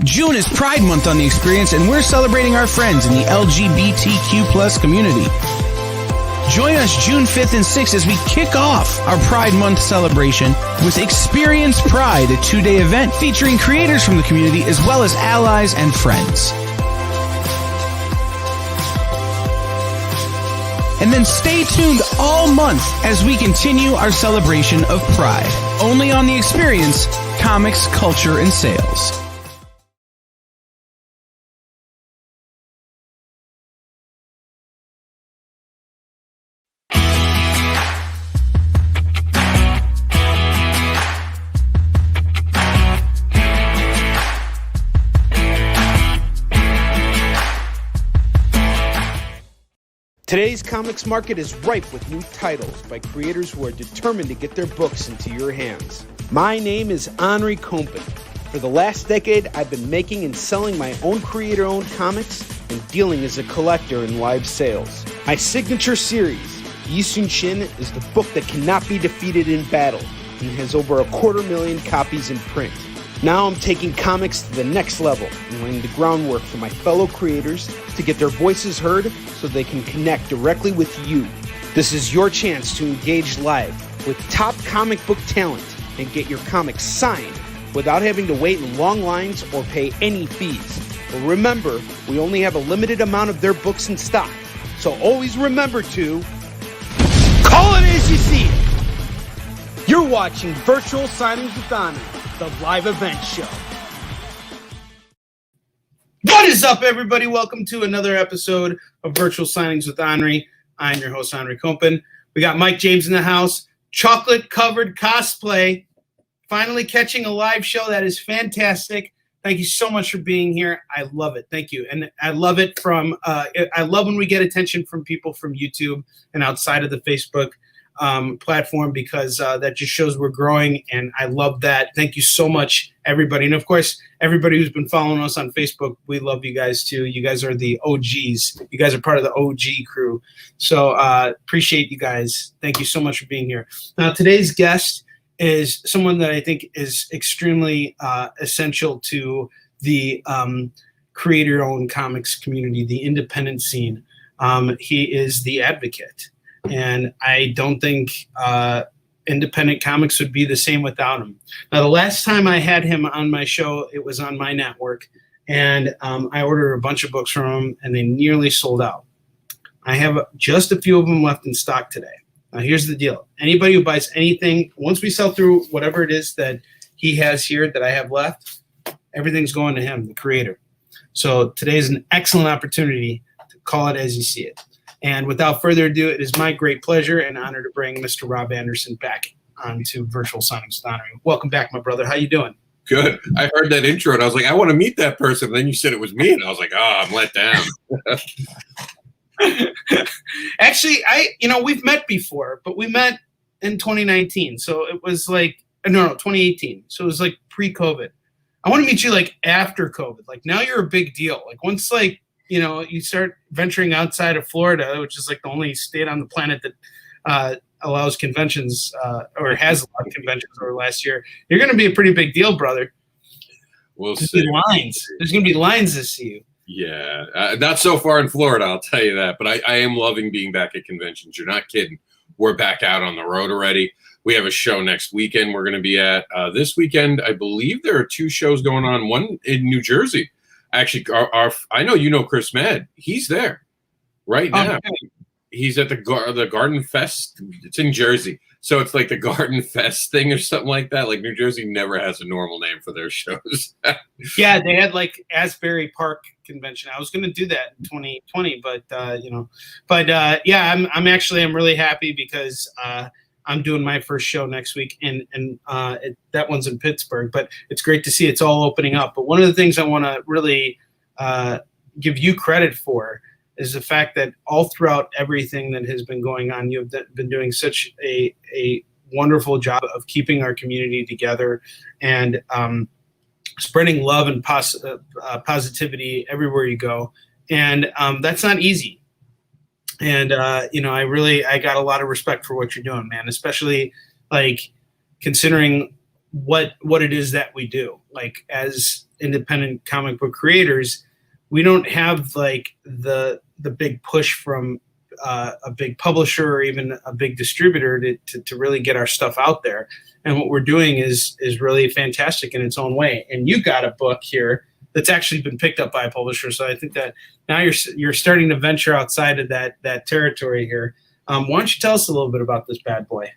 June is Pride Month on The Experience, and we're celebrating our friends in the LGBTQ plus community. Join us June 5th and 6th as we kick off our Pride Month celebration with Experience Pride, a 2-day event featuring creators from the community as well as allies and friends. And then stay tuned all month as we continue our celebration of Pride. Only on The Experience, comics, culture, and sales. Today's comics market is ripe with new titles by creators who are determined to get their books into your hands. My name is Onrie. For the last decade, I've been making and selling my own creator-owned comics and dealing as a collector in live sales. My signature series, Yisun Shin, is the book that cannot be defeated in battle and has over 250,000 copies in print. Now I'm taking comics to the next level and laying the groundwork for my fellow creators to get their voices heard so they can connect directly with you. This is your chance to engage live with top comic book talent and get your comics signed without having to wait in long lines or pay any fees. But remember, we only have a limited amount of their books in stock, so always remember to call it as you see it. You're watching Virtual Signings with Onrie, the live event show. What is up, everybody? Welcome to another episode of Virtual Signings with Onrie. I'm your host, Onrie. We got Mike James in the house. Chocolate-covered cosplay. Finally catching a live show. That is fantastic. Thank you so much for being here. I love it. Thank you. And I love it from, I love when we get attention from people from YouTube and outside of the Facebook platform, because that just shows we're growing, and I love that. Thank you so much, everybody. And of course, everybody who's been following us on Facebook, we love you guys too. You guys are the OGs. You guys are part of the OG crew. So appreciate you guys. Thank you so much for being here. Now, today's guest is someone that I think is extremely essential to the creator-owned comics community, the independent scene. He is the advocate. And I don't think independent comics would be the same without him. Now, the last time I had him on my show, it was on my network, and I ordered a bunch of books from him, and they nearly sold out. I have just a few of them left in stock today. Now, here's the deal. Anybody who buys anything, once we sell through whatever it is that he has here that I have left, everything's going to him, the creator. So today is an excellent opportunity to call it as you see it. And without further ado, it is my great pleasure and honor to bring Mr. Rob Anderson back onto Virtual Signings with Onrie. Welcome back, my brother. How you doing? Good. I heard that intro, and I was like, I want to meet that person. And then you said it was me, and I was like, oh, I'm let down. Actually, we've met before, but we met in 2019. So it was like, no, 2018. So it was like pre-COVID. I want to meet you like after COVID. Like now you're a big deal. Like once you start venturing outside of Florida, which is like the only state on the planet that allows conventions or has allowed conventions over last year, you're going to be a pretty big deal, brother. We'll see. There's going to be lines to see you. Yeah, not so far in Florida, I'll tell you that. But I am loving being back at conventions. You're not kidding. We're back out on the road already. We have a show next weekend we're going to be at. This weekend, I believe there are 2 shows going on, one in New Jersey. Actually, I know you know Chris Mad. He's there right now. Okay. He's at the Garden Fest. It's in Jersey. So it's like the Garden Fest thing or something like that. Like New Jersey never has a normal name for their shows. Yeah, they had like Asbury Park Convention. I was going to do that in 2020, but I'm really happy because I'm doing my first show next week, and that one's in Pittsburgh. But it's great to see it's all opening up. But one of the things I want to really give you credit for is the fact that all throughout everything that has been going on, you've been doing such a wonderful job of keeping our community together and spreading love and positivity everywhere you go. And that's not easy. And, I got a lot of respect for what you're doing, man, especially like considering what it is that we do. Like as independent comic book creators, we don't have like the big push from a big publisher or even a big distributor to really get our stuff out there. And what we're doing is really fantastic in its own way. And you got a book here that's actually been picked up by a publisher. So I think that now you're starting to venture outside of that territory here. Why don't you tell us a little bit about this bad boy?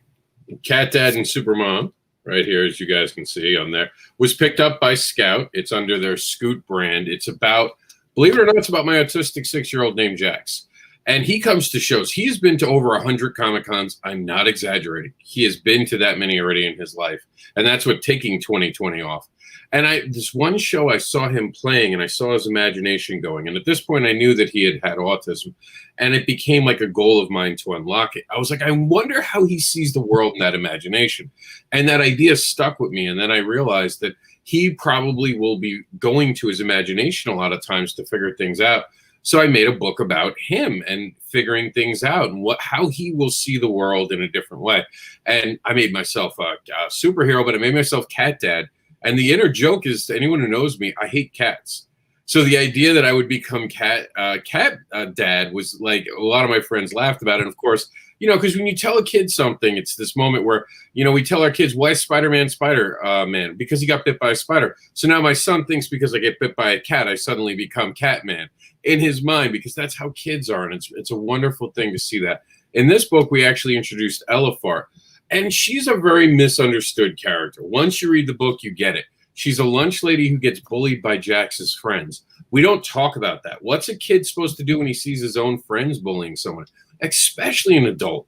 Cat Dad and Supermom, right here, as you guys can see on there, was picked up by Scout. It's under their Scoot brand. It's about, believe it or not, it's about my autistic 6-year-old named Jax. And he comes to shows. He's been to over 100 Comic-Cons. I'm not exaggerating. He has been to that many already in his life. And that's what taking 2020 off. And this one show, I saw him playing and I saw his imagination going. And at this point, I knew that he had autism. And it became like a goal of mine to unlock it. I was like, I wonder how he sees the world in that imagination. And that idea stuck with me. And then I realized that he probably will be going to his imagination a lot of times to figure things out. So I made a book about him and figuring things out and how he will see the world in a different way. And I made myself a superhero, but I made myself Cat Dad. And the inner joke is, to anyone who knows me, I hate cats. So the idea that I would become Cat Dad was like, a lot of my friends laughed about it. And of course, because when you tell a kid something, it's this moment where, we tell our kids, why is Spider-Man Spider-Man? Because he got bit by a spider. So now my son thinks because I get bit by a cat, I suddenly become Catman in his mind, because that's how kids are. And it's a wonderful thing to see that. In this book, we actually introduced Elefar. And she's a very misunderstood character. Once you read the book, you get it. She's a lunch lady who gets bullied by Jax's friends. We don't talk about that. What's a kid supposed to do when he sees his own friends bullying someone, especially an adult?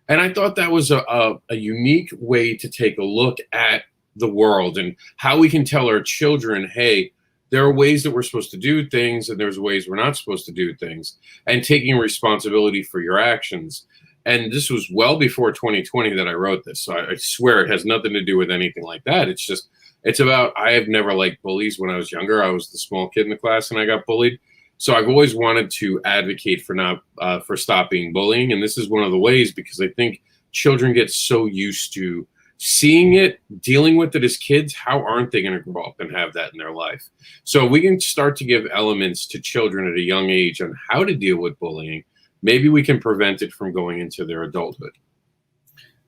And I thought that was a unique way to take a look at the world and how we can tell our children, hey, there are ways that we're supposed to do things and there's ways we're not supposed to do things, and taking responsibility for your actions. And this was well before 2020 that I wrote this. So I swear it has nothing to do with anything like that. It's about, I have never liked bullies. When I was younger, I was the small kid in the class and I got bullied. So I've always wanted to advocate for stop being bullying. And this is one of the ways, because I think children get so used to seeing it, dealing with it as kids. How aren't they going to grow up and have that in their life? So we can start to give elements to children at a young age on how to deal with bullying. Maybe we can prevent it from going into their adulthood.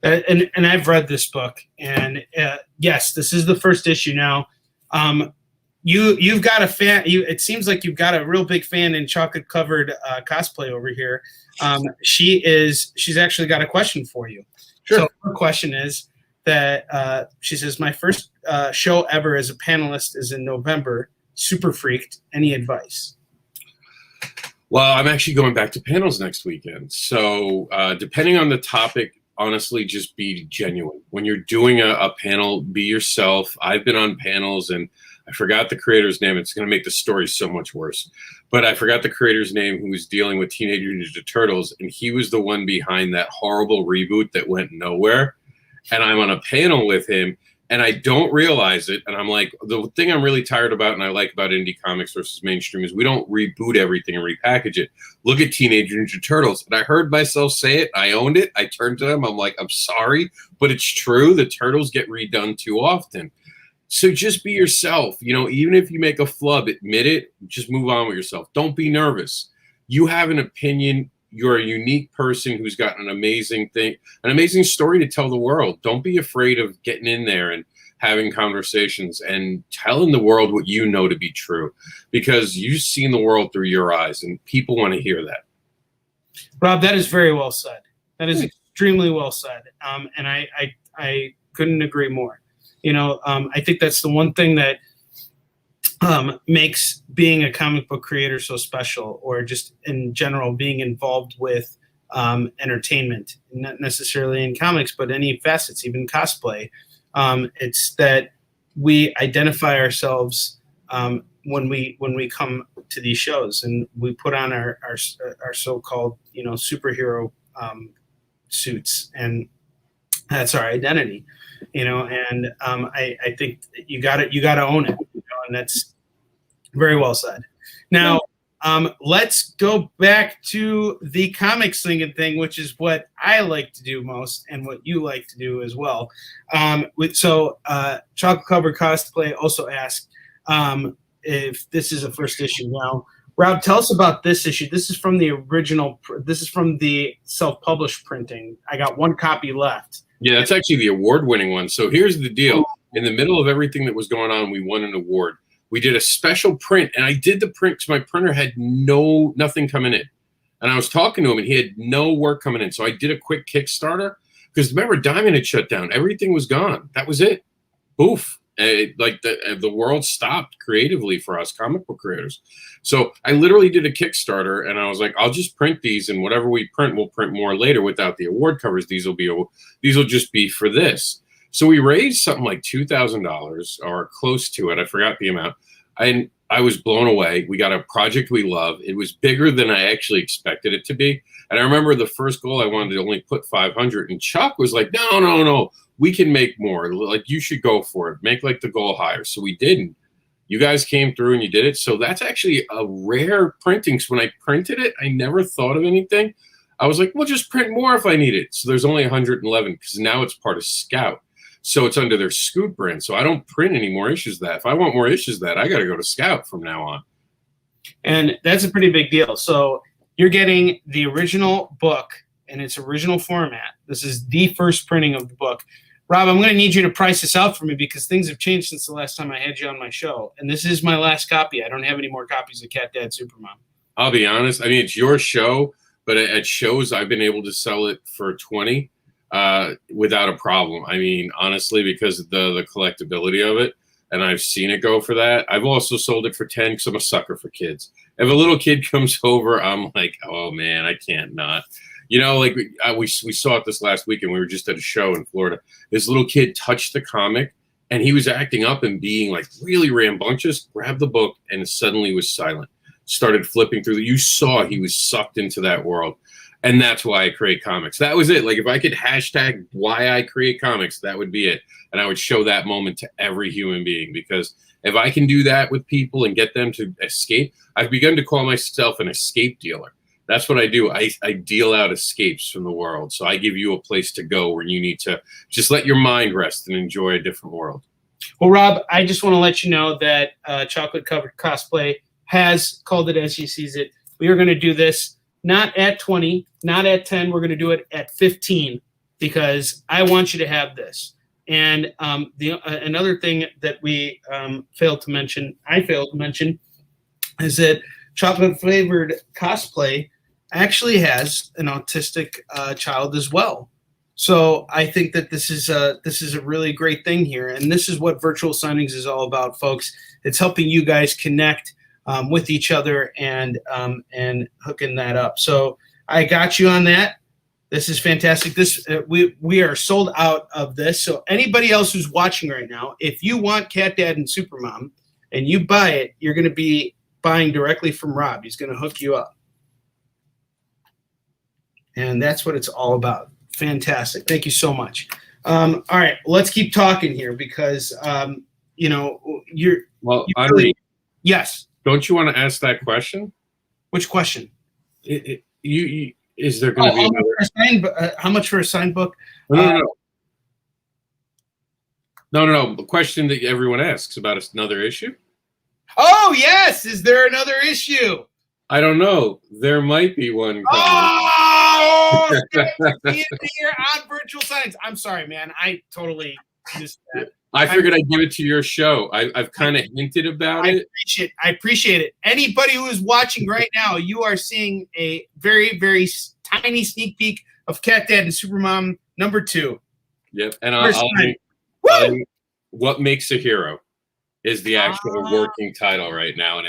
And I've read this book, and yes, this is the first issue now. You've got a fan. It seems like you've got a real big fan in chocolate covered cosplay over here. She's actually got a question for you. Sure. So her question is that she says, my first show ever as a panelist is in November. Super freaked. Any advice? Well, I'm actually going back to panels next weekend. So depending on the topic, honestly, just be genuine. When you're doing a panel, be yourself. I've been on panels and I forgot the creator's name. It's going to make the story so much worse. But I forgot the creator's name, who was dealing with Teenage Mutant Ninja Turtles. And he was the one behind that horrible reboot that went nowhere. And I'm on a panel with him. And I don't realize it. And I'm like, the thing I'm really tired about and I like about indie comics versus mainstream is we don't reboot everything and repackage it. Look at Teenage Ninja Turtles. And I heard myself say it. I owned it. I turned to them. I'm like, I'm sorry, but it's true. The Turtles get redone too often. So just be yourself. Even if you make a flub, admit it. Just move on with yourself. Don't be nervous. You have an opinion. You're a unique person who's got an amazing story to tell the world. Don't be afraid of getting in there and having conversations and telling the world what you know to be true, because you've seen the world through your eyes and people want to hear that. Rob, that is very well said. That is extremely well said. And I couldn't agree more. I think that's the one thing that makes being a comic book creator so special, or just in general being involved with entertainment, not necessarily in comics, but any facets, even cosplay. It's that we identify ourselves when we come to these shows, and we put on our so-called superhero suits, and that's our identity. And I think you got to own it, and that's very well said. Now, let's go back to the comic slinging thing, which is what I like to do most, and what you like to do as well. Chocolate Covered Cosplay also asked, if this is a first issue. Now, Rob, tell us about this issue. This is from the original. This is from the self-published printing. I got one copy left. Yeah, that's actually the award-winning one. So here's the deal. In the middle of everything that was going on, we won an award. We did a special print, and I did the print because my printer had nothing coming in. And I was talking to him, and he had no work coming in. So I did a quick Kickstarter because remember, Diamond had shut down. Everything was gone. That was it. Poof. The world stopped creatively for us comic book creators. So I literally did a Kickstarter, and I was like, I'll just print these, and whatever we print, we'll print more later without the award covers. These will just be for this. So we raised something like $2,000 or close to it. I forgot the amount. And I was blown away. We got a project we love. It was bigger than I actually expected it to be. And I remember the first goal I wanted to only put 500, and Chuck was like, no, we can make more. Like, you should go for it. Make like the goal higher. So we didn't. You guys came through and you did it. So that's actually a rare printing. So when I printed it, I never thought of anything. I was like, well, just print more if I need it. So there's only 111 because now it's part of Scout. So it's under their Scoot brand. So I don't print any more issues of that. If I want more issues of that, I got to go to Scout from now on. And that's a pretty big deal. So you're getting the original book in its original format. This is the first printing of the book. Rob, I'm going to need you to price this out for me because things have changed since the last time I had you on my show. And this is my last copy. I don't have any more copies of Cat Dad Supermom. I'll be honest. I mean, it's your show, but at shows I've been able to sell it for 20 without a problem. I mean, honestly, because of the collectability of it, and I've seen it go for that. I've also sold it for 10 because I'm a sucker for kids. If a little kid comes over, I'm like, oh man, I can't not. You know, like we saw it this last weekend. We were just at a show in Florida. This little kid touched the comic, and he was acting up and being like really rambunctious, grabbed the book, and suddenly was silent. Started flipping through. You saw he was sucked into that world. And that's why I create comics. That was it. Like, if I could hashtag why I create comics, that would be it. And I would show that moment to every human being, because if I can do that with people and get them to escape, I've begun to call myself an escape dealer. That's what I do. I deal out escapes from the world. So I give you a place to go where you need to just let your mind rest and enjoy a different world. Well, Rob, I just want to let you know that Chocolate Covered Cosplay has called it as he sees it. We are going to do this not at 20, not at 10. We're going to do it at 15 because I want you to have this. And another thing that we failed to mention, is that Chocolate Flavored Cosplay actually has an autistic child as well. So I think that this is a really great thing here, and this is what virtual signings is all about, folks. It's helping you guys connect with each other and hooking that up. So I got you on that. This is fantastic. This we are sold out of this. So anybody else who's watching right now, if you want Cat Dad and Supermom and you buy it, you're going to be buying directly from Rob. He's going to hook you up. And that's what it's all about. Fantastic. Thank you so much. All right, let's keep talking here because you're Onrie, yes. Don't you want to ask that question? Which question? Is there going to be another? How much for a signed book? No. The question that everyone asks about another issue. Oh yes, is there another issue? I don't know. There might be one. Oh, here on virtual signings. I'm sorry, man. I totally missed that. I figured I'd give it to your show. I've kind of hinted about it. I appreciate it. Anybody who is watching right now, you are seeing a very, very tiny sneak peek of Cat Dad and Supermom #2. Yep. And I'll What Makes a Hero is the actual working title right now. And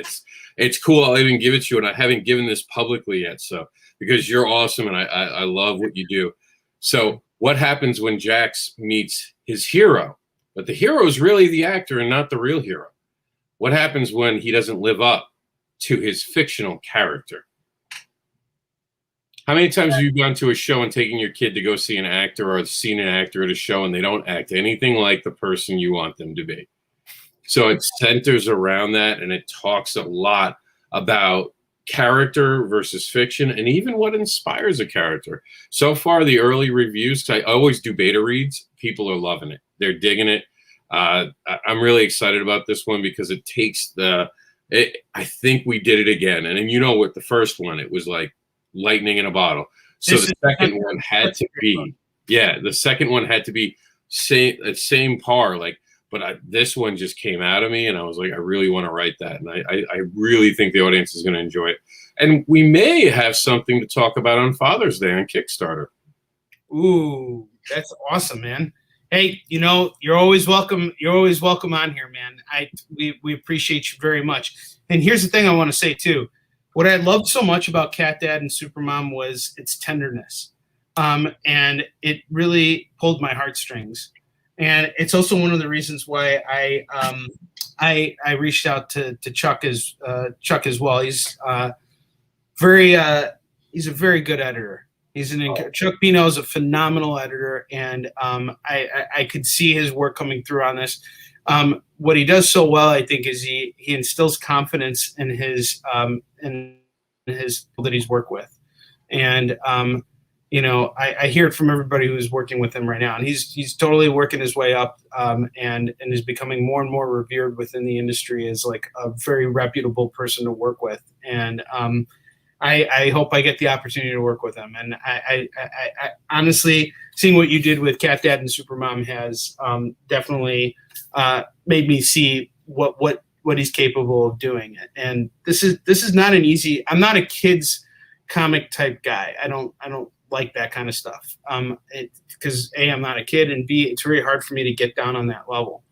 it's cool. I'll even give it to you. And I haven't given this publicly yet. So because you're awesome and I love what you do. So what happens when Jax meets his hero? But the hero is really the actor and not the real hero. What happens when he doesn't live up to his fictional character? How many times have you gone to a show and taken your kid to go see an actor or seen an actor at a show and they don't act anything like the person you want them to be? So it centers around that, and it talks a lot about character versus fiction and even what inspires a character. So far, the early reviews, I always do beta reads. People are loving it. They're digging it. I'm really excited about this one because it takes the I think we did it again. And then, you know, with the first one, it was like lightning in a bottle. So the second one had to be, the second one had to be same par, like, but this one just came out of me, and I was like, I really want to write that, and I really think the audience is going to enjoy it. And we may have something to talk about on Father's Day on Kickstarter. Ooh, that's awesome, man. Hey, you know, you're always welcome. You're always welcome on here, man. We appreciate you very much. And here's the thing I want to say too. What I loved so much about Cat Dad and Supermom was its tenderness. And it really pulled my heartstrings. And it's also one of the reasons why I reached out to Chuck as well. He's a very good editor. Chuck Pino is a phenomenal editor, and I could see his work coming through on this. What he does so well, I think, is he instills confidence in his that he's worked with, and you know, I hear it from everybody who's working with him right now, and he's totally working his way up, and is becoming more and more revered within the industry as like a very reputable person to work with, and I hope I get the opportunity to work with him. And I honestly, seeing what you did with Cat Dad and Supermom has definitely made me see what he's capable of doing. And this is not an easy. I'm not a kids comic type guy. I don't like that kind of stuff. Because A, I'm not a kid, and B, it's very hard for me to get down on that level.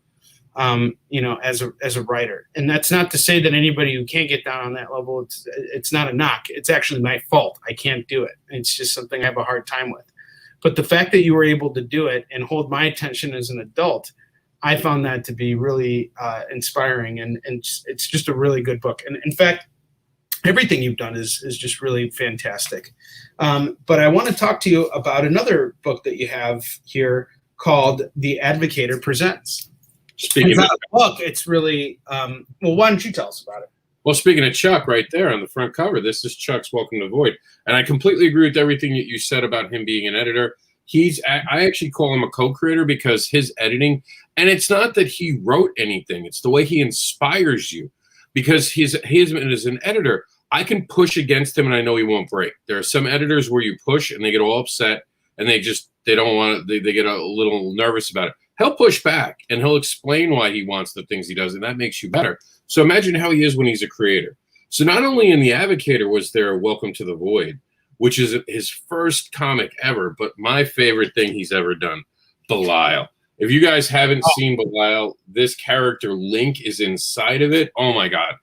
You know, as a writer. And that's not to say that anybody who can't get down on that level, it's not a knock. It's actually my fault. I can't do it. It's just something I have a hard time with. But the fact that you were able to do it and hold my attention as an adult, I found that to be really inspiring. And it's just a really good book. And in fact, everything you've done is just really fantastic. But I want to talk to you about another book that you have here called The Advocator Presents. Speaking of book, it's really well. Why don't you tell us about it? Well, speaking of Chuck, right there on the front cover, this is Chuck's Welcome to Void, and I completely agree with everything that you said about him being an editor. I actually call him a co-creator because his editing, and it's not that he wrote anything; it's the way he inspires you. Because his as an editor, I can push against him, and I know he won't break. There are some editors where you push and they get all upset, and they don't want to. They get a little nervous about it. He'll push back, and he'll explain why he wants the things he does, and that makes you better. So imagine how he is when he's a creator. So not only in The Advocator was there Welcome to the Void, which is his first comic ever, but my favorite thing he's ever done, Belial. If you guys haven't seen Belial, this character Link is inside of it. Oh my God.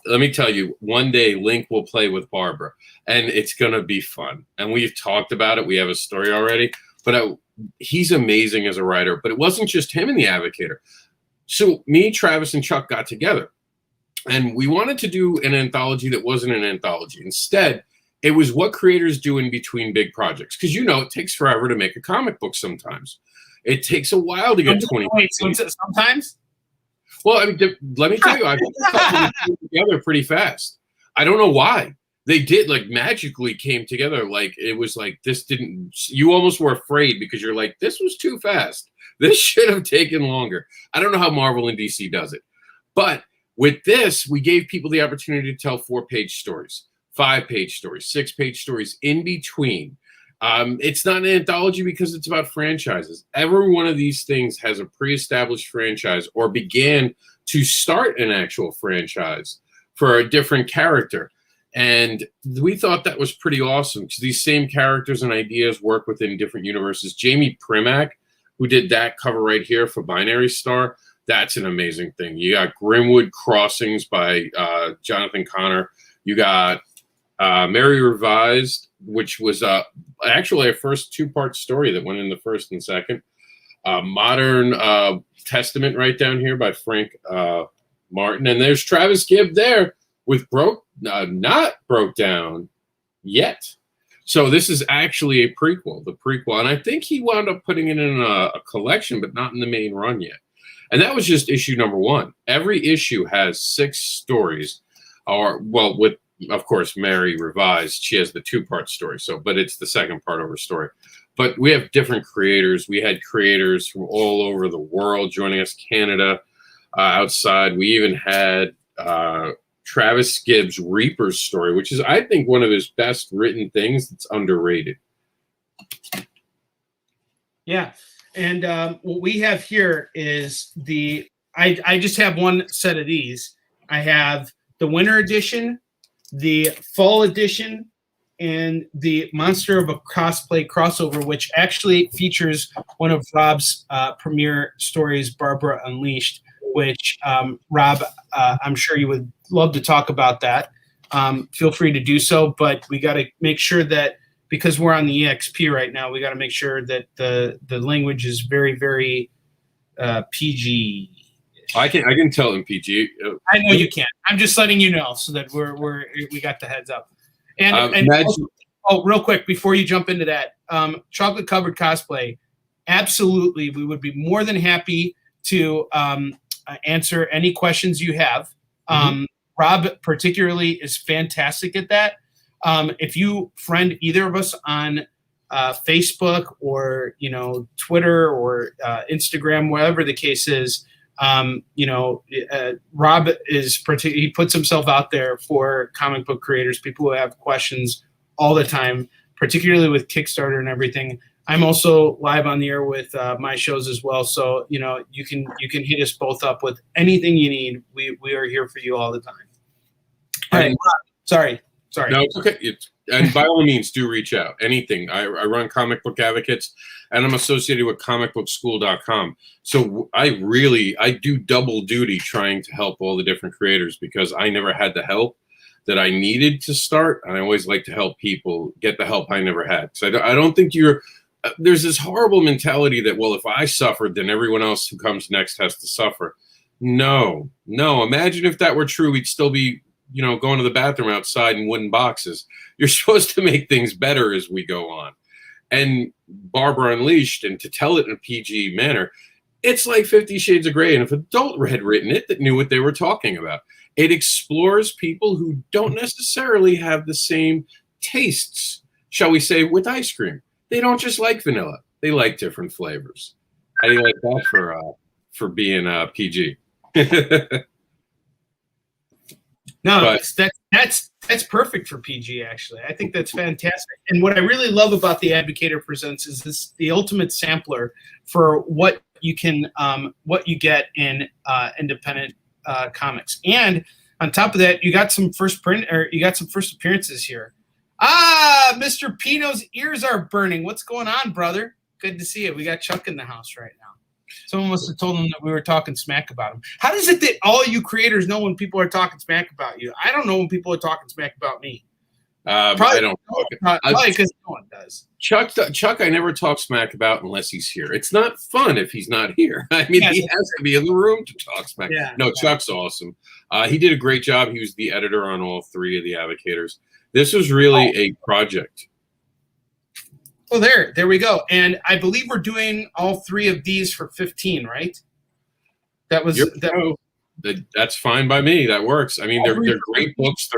Let me tell you, one day Link will play with Barbara, and it's going to be fun. And we've talked about it. We have a story already, but he's amazing as a writer. But it wasn't just him in The Advocator. So me, Travis, and Chuck got together, and we wanted to do an anthology that wasn't an anthology. Instead, it was what creators do in between big projects. Because, you know, it takes forever to make a comic book sometimes. It takes a while to get 20. Wait, sometimes? Well, I mean, let me tell you, I put together pretty fast. I don't know why. They did, like, magically came together. Like, it was like, this didn't, you almost were afraid because you're like, this was too fast. This should have taken longer. I don't know how Marvel and DC does it. But with this, we gave people the opportunity to tell 4-page stories, 5-page stories, 6-page stories in between. It's not an anthology because it's about franchises. Every one of these things has a pre-established franchise or began to start an actual franchise for a different character. And we thought that was pretty awesome because these same characters and ideas work within different universes. Jamie Primack, who did that cover right here for Binary Star, that's an amazing thing. You got Grimwood Crossings by Jonathan Connor. You got Mary Revised, which was actually a first 2-part story that went in the first and second. Modern Testament right down here by Frank Martin. And there's Travis Gibb there with not Broke Down Yet. So this is actually a prequel, the prequel. And I think he wound up putting it in a collection, but not in the main run yet. And that was just issue number 1. Every issue has 6 stories, with, of course, Mary Revised. She has the 2-part story. But it's the second part of her story. But we have different creators. We had creators from all over the world joining us, Canada, outside. We even had Travis Gibbs' Reaper's story, which is, I think, one of his best written things that's underrated. Yeah. And what we have here is I just have one set of these. I have the winter edition, the fall edition, and the Monster of a Cosplay crossover, which actually features one of Rob's premiere stories, Barbara Unleashed, which, Rob, I'm sure you would love to talk about that. Feel free to do so, but we got to make sure that, because we're on the EXP right now, we got to make sure that the language is very, very PG. I can tell in PG. I know you can. I'm just letting you know so that we got the heads up. And also, real quick before you jump into that, chocolate covered cosplay. Absolutely, we would be more than happy to answer any questions you have. Rob particularly is fantastic at that. If you friend either of us on Facebook or Twitter or Instagram, whatever the case is, Rob he puts himself out there for comic book creators, people who have questions all the time, particularly with Kickstarter and everything. I'm also live on the air with my shows as well, so you can hit us both up with anything you need. We are here for you all the time. All right, sorry. No, it's okay. And by all means, do reach out. Anything. I run Comic Book Advocates, and I'm associated with comicbookschool.com. So I do double duty trying to help all the different creators, because I never had the help that I needed to start. And I always like to help people get the help I never had. So I don't think there's this horrible mentality that, well, if I suffered, then everyone else who comes next has to suffer. No. Imagine if that were true, we'd still be going to the bathroom outside in wooden boxes. You're supposed to make things better as we go on. And Barbara Unleashed, and to tell it in a PG manner, it's like 50 Shades of Grey. And if an adult had written it that knew what they were talking about, it explores people who don't necessarily have the same tastes, shall we say, with ice cream. They don't just like vanilla. They like different flavors. How do you like that for being PG? No, that's perfect for PG, actually. I think that's fantastic. And what I really love about the Advocator Presents is the ultimate sampler for what you get in independent comics. And on top of that, you got some first appearances here. Mr. Pino's ears are burning. What's going on, brother? Good to see you. We got Chuck in the house right now. Someone must have told him that we were talking smack about him. How is it that all you creators know when people are talking smack about you? I don't know when people are talking smack about me. Probably, I don't. Probably because no one does. Chuck, I never talk smack about unless he's here. It's not fun if he's not here. I mean, he has to be in the room to talk smack. Yeah, no, Chuck's awesome. He did a great job. He was the editor on all three of the Advocators. This was really a project. Oh, there we go. And I believe we're doing all three of these for 15, right? That's fine by me. That works. I mean, they're great books,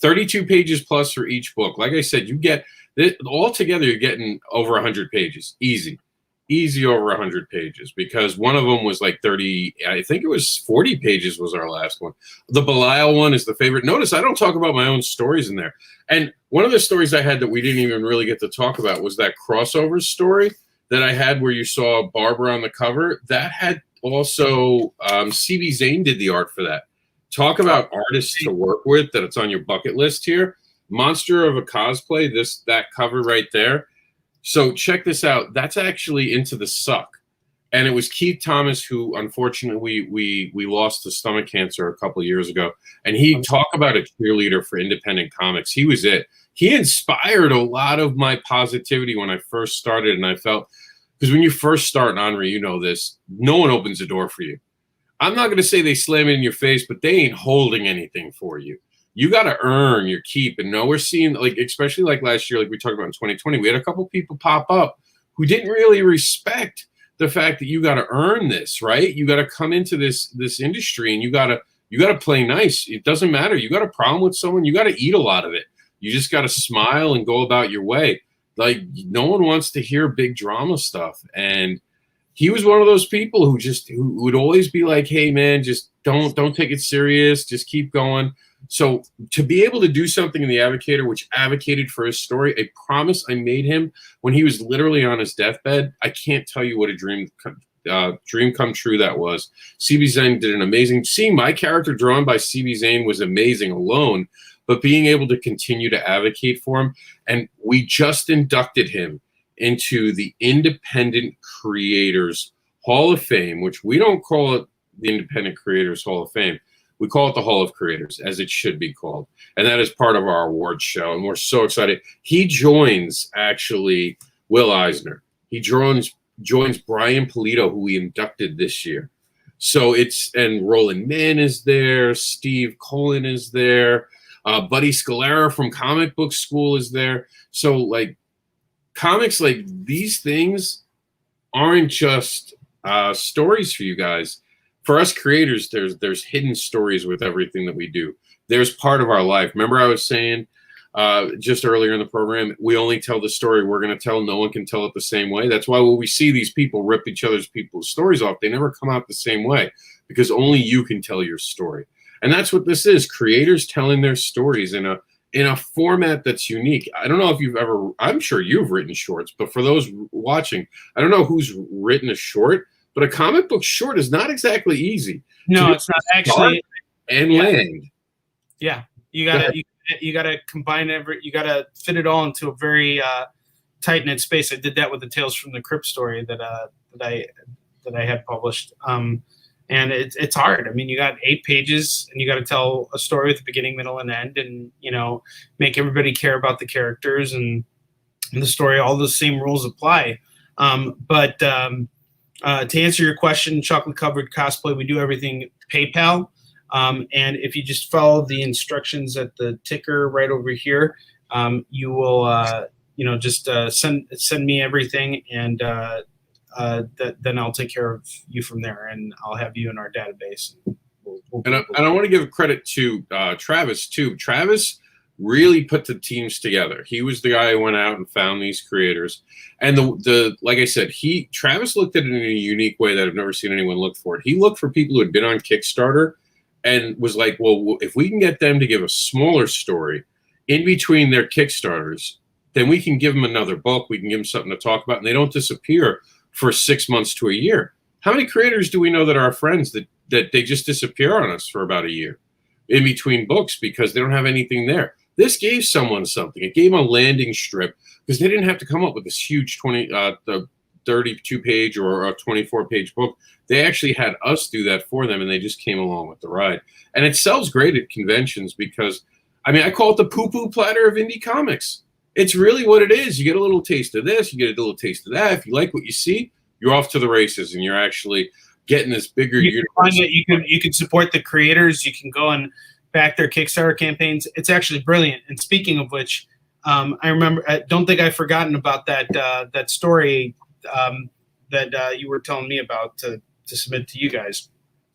32 pages plus for each book. Like I said, you get all together, you're getting over 100 pages. Easy over 100 pages, because one of them was like 30. I think it was 40 pages was our last one. The Belial one is the favorite. Notice I don't talk about my own stories in there. And one of the stories I had that we didn't even really get to talk about was that crossover story that I had where you saw Barbara on the cover. That had also C.B. Zane did the art for that. Talk about artists to work with that it's on your bucket list here. Monster of a Cosplay, that cover right there. So check this out. That's actually Into the Suck. And it was Keith Thomas, who unfortunately we lost to stomach cancer a couple of years ago. And he talked about a cheerleader for independent comics. He was it. He inspired a lot of my positivity when I first started. And I felt, because when you first start, and Onrie, you know this, no one opens the door for you. I'm not going to say they slam it in your face, but they ain't holding anything for you. You got to earn your keep. And no, we're seeing, like, especially like last year, like we talked about in 2020, we had a couple people pop up who didn't really respect the fact that you got to earn this, right? You got to come into this industry and you got to play nice. It doesn't matter. You got a problem with someone, you got to eat a lot of it. You just got to smile and go about your way. Like, no one wants to hear big drama stuff. And he was one of those people who would always be like, hey man, just don't take it serious, just keep going. So to be able to do something in The Advocator, which advocated for his story, a promise I made him when he was literally on his deathbed, I can't tell you what a dream come true that was. CB Zane did an amazing. Seeing my character drawn by CB Zane was amazing alone, but being able to continue to advocate for him, and we just inducted him into the Independent Creators Hall of Fame, which we don't call it the Independent Creators Hall of Fame. We call it the Hall of Creators, as it should be called. And that is part of our awards show, and we're so excited. He joins, actually, Will Eisner. He joins Brian Polito, who we inducted this year. So and Roland Mann is there, Steve Colin is there, Buddy Scalera from Comic Book School is there. So, like, comics like these things aren't just stories for you guys. For us creators, there's hidden stories with everything that we do. There's part of our life. Remember I was saying just earlier in the program, we only tell the story we're going to tell. No one can tell it the same way. That's why when we see these people rip people's stories off, they never come out the same way, because only you can tell your story. And that's what this is, creators telling their stories in a format that's unique. I don't know if you've ever, I'm sure you've written shorts, but for those watching, I don't know who's written a short, but a comic book short is not exactly easy. No, it's not actually. And land. Yeah, you gotta combine you gotta fit it all into a very tight knit space. I did that with the Tales from the Crypt story that I had published, and it's hard. I mean, you got 8 pages, and you got to tell a story with the beginning, middle, and end, and make everybody care about the characters and the story. All the same rules apply, but to answer your question, Chocolate Covered Cosplay, we do everything PayPal. And if you just follow the instructions at the ticker right over here, you will, just send me everything, and then I'll take care of you from there, and I'll have you in our database. And I want to give credit to Travis too. Travis really put the teams together. He was the guy who went out and found these creators. And the like I said, Travis looked at it in a unique way that I've never seen anyone look for it. He looked for people who had been on Kickstarter and was like, well, if we can get them to give a smaller story in between their Kickstarters, then we can give them another book. We can give them something to talk about, and they don't disappear for 6 months to a year. How many creators do we know that are our friends that they just disappear on us for about a year in between books because they don't have anything there? This gave someone something. It gave them a landing strip because they didn't have to come up with this huge 32-page or a 24-page book. They actually had us do that for them, and they just came along with the ride. And it sells great at conventions because, I mean, I call it the poo-poo platter of indie comics. It's really what it is. You get a little taste of this, you get a little taste of that. If you like what you see, you're off to the races, and you're actually getting this bigger universe. You can support the creators. You can go and back their Kickstarter campaigns. It's actually brilliant. And speaking of which, I remember. I don't think I've forgotten about that story that you were telling me about to submit to you guys.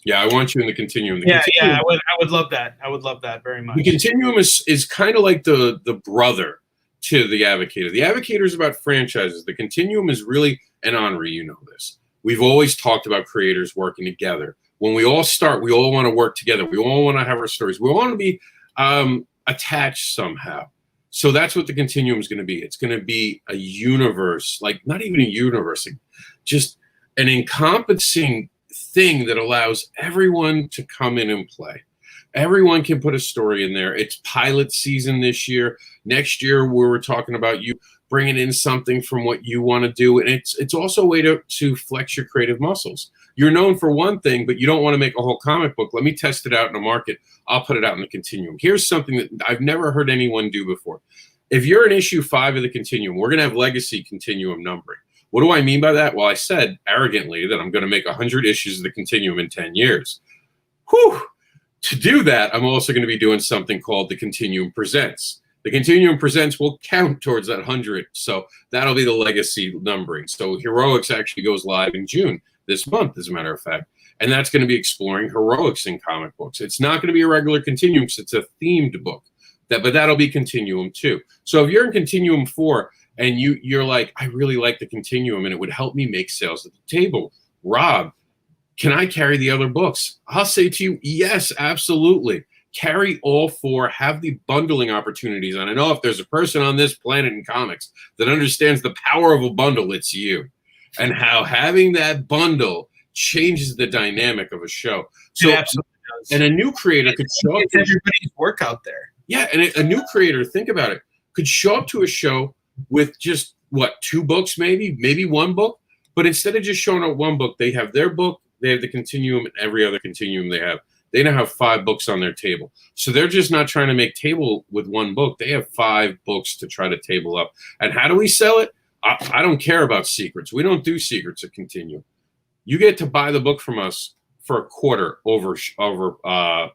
Yeah, I want you in the Continuum. I would love that. I would love that very much. The Continuum is kind of like the brother to the Advocator. The Advocator is about franchises. The Continuum is really, and Onrie, you know this. We've always talked about creators working together. When we all start, we all want to work together. We all want to have our stories. We all want to be attached somehow. So that's what the Continuum is going to be. It's going to be a universe, like not even a universe, just an encompassing thing that allows everyone to come in and play. Everyone can put a story in there. It's pilot season this year. Next year, we were talking about you bringing in something from what you want to do. And it's also a way to flex your creative muscles. You're known for one thing, but you don't want to make a whole comic book. Let me test it out in the market. I'll put it out in the Continuum. Here's something that I've never heard anyone do before. If you're in issue 5 of the Continuum, we're going to have legacy Continuum numbering. What do I mean by that? Well, I said arrogantly that I'm going to make 100 issues of the Continuum in 10 years. Whew. To do that, I'm also going to be doing something called the Continuum Presents. The Continuum Presents will count towards that 100. So that'll be the legacy numbering. So Heroics actually goes live in June, this month, as a matter of fact. And that's going to be exploring heroics in comic books. It's not going to be a regular Continuum because it's a themed book. But that'll be Continuum too. So if you're in Continuum 4 and you're like, I really like the Continuum, and it would help me make sales at the table. Rob, can I carry the other books? I'll say to you, yes, absolutely. Carry all four, have the bundling opportunities. And I know if there's a person on this planet in comics that understands the power of a bundle, it's you. And how having that bundle changes the dynamic of a show. So, it absolutely does. And a new creator could show up. It's everybody's work out there. Yeah, and a new creator, think about it, could show up to a show with just, what, 2 books maybe 1 book? But instead of just showing up 1 book, they have their book, they have the Continuum, and every other Continuum they have. They now have 5 books on their table. So they're just not trying to make table with 1 book. They have 5 books to try to table up. And how do we sell it? I don't care about secrets. We don't do secrets at Continuum. You get to buy the book from us for a quarter over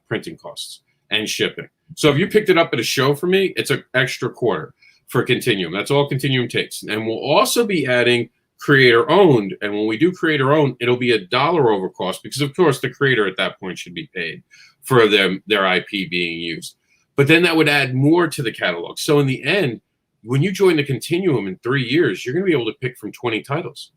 printing costs and shipping. So if you picked it up at a show for me, it's an extra quarter for Continuum. That's all Continuum takes. And we'll also be adding creator owned, and when we do creator owned, it'll be $1 over cost, because of course the creator at that point should be paid for their IP being used. But then that would add more to the catalog. So in the end, when you join the Continuum in 3 years, you're going to be able to pick from 20 titles.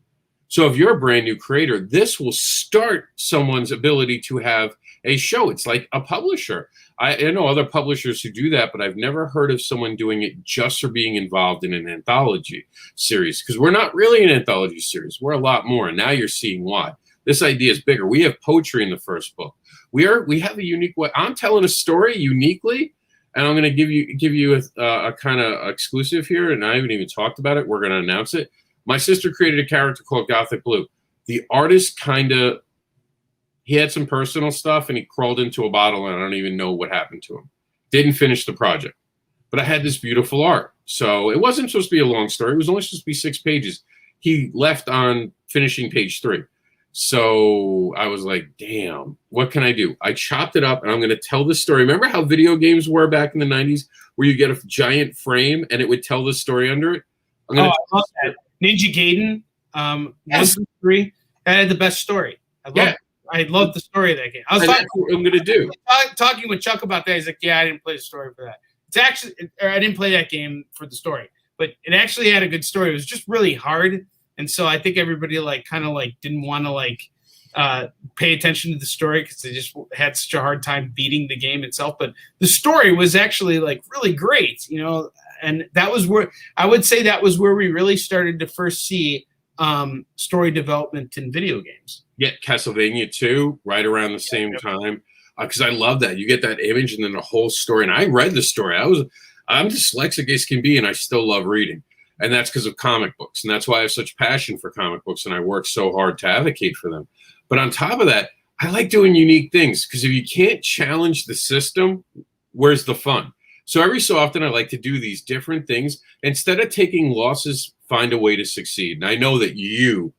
So if you're a brand new creator, this will start someone's ability to have a show. It's like a publisher. I know other publishers who do that, but I've never heard of someone doing it just for being involved in an anthology series, because we're not really an anthology series. We're a lot more, and now you're seeing why. This idea is bigger. We have poetry in the first book. We have a unique way. I'm telling a story uniquely, and I'm going to give you a kind of exclusive here, and I haven't even talked about it. We're going to announce it. My sister created a character called Gothic Blue. The artist he had some personal stuff, and he crawled into a bottle, and I don't even know what happened to him. Didn't finish the project. But I had this beautiful art. So it wasn't supposed to be a long story. It was only supposed to be 6 pages. He left on finishing page 3. So I was like, damn, what can I do? I chopped it up, and I'm going to tell this story. Remember how video games were back in the 90s, where you get a giant frame, and it would tell the story under it? I love that. Ninja Gaiden, 1 through 3, that had the best story. I love the story of that game. I was that's what I'm going to do. Talking with Chuck about that. He's like, yeah, I didn't play the story for that. It's actually, or I didn't play that game for the story, but it actually had a good story. It was just really hard. And so I think everybody didn't want to pay attention to the story because they just had such a hard time beating the game itself. But the story was actually really great, and that was where I would say that was where we really started to first see story development in video games. Yeah, Castlevania 2, right around the same time, because I love that. You get that image and then the whole story. And I read the story. I'm dyslexic as can be, and I still love reading. And that's because of comic books. And that's why I have such passion for comic books, and I work so hard to advocate for them. But on top of that, I like doing unique things, because if you can't challenge the system, where's the fun? So every so often, I like to do these different things. Instead of taking losses, find a way to succeed. And I know that you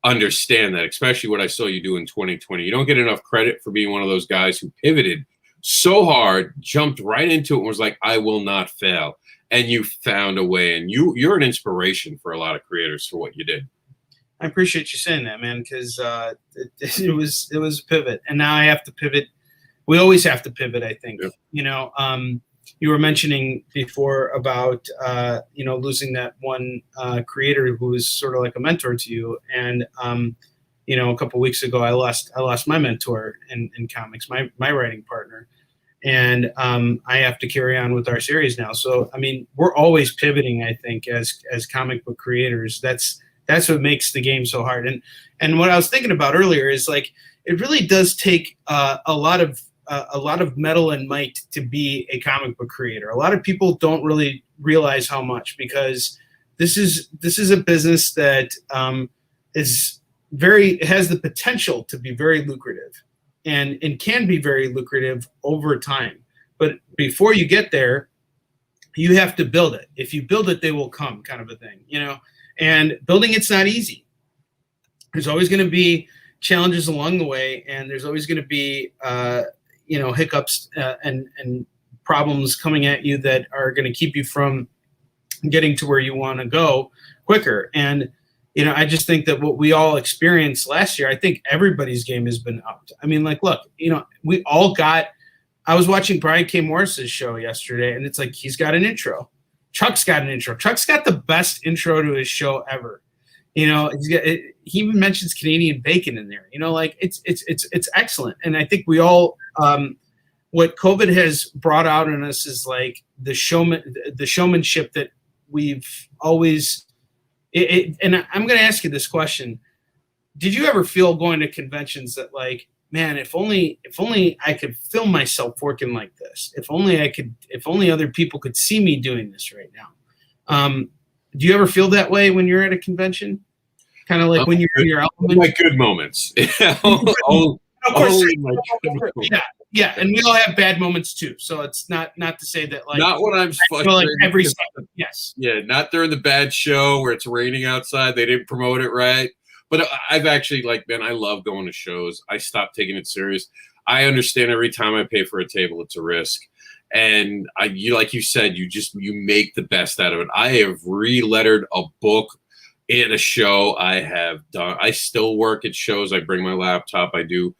understand that, especially what I saw you do in 2020. You don't get enough credit for being one of those guys who pivoted so hard, jumped right into it, and was like, I will not fail. And you found a way, and you're an inspiration for a lot of creators for what you did. I appreciate you saying that, man, because it was a pivot, and now I have to pivot. We always have to pivot, I think. Yeah. You were mentioning before about losing that one creator who was sort of like a mentor to you, and a couple of weeks ago I lost my mentor in comics, my writing partner, and I have to carry on with our series now. So I mean, we're always pivoting, I think, as comic book creators. That's what makes the game so hard. And what I was thinking about earlier is it really does take a lot of metal and might to be a comic book creator. A lot of people don't really realize how much, because this is a business that has the potential to be very lucrative, and can be very lucrative over time. But before you get there, you have to build it. If you build it, they will come, kind of a thing, And building it's not easy. There's always going to be challenges along the way, and there's always going to be hiccups and problems coming at you that are going to keep you from getting to where you want to go quicker. And I just think that what we all experienced last year, I think everybody's game has been upped. I mean, look, we all got. I was watching Brian K. Morris's show yesterday, and it's like he's got an intro. Chuck's got an intro. Chuck's got the best intro to his show ever. You know, he even mentions Canadian bacon in there. You know, like it's excellent. And I think we all what COVID has brought out in us is like the showmanship that we've always. And I'm going to ask you this question: did you ever feel going to conventions that like, man, if only I could film myself working like this. If only other people could see me doing this right now. Do you ever feel that way when you're at a convention? Kind of like when you're in your element? My good moments. Of course, yeah, and we all have bad moments too. So it's not to say that like not when I'm like every second. Yes. Yeah, not during the bad show where it's raining outside. They didn't promote it right. But I've actually man, I love going to shows. I stopped taking it serious. I understand every time I pay for a table, it's a risk. And like you said, you make the best out of it. I have re-lettered a book in a show. I still work at shows. I bring my laptop. I do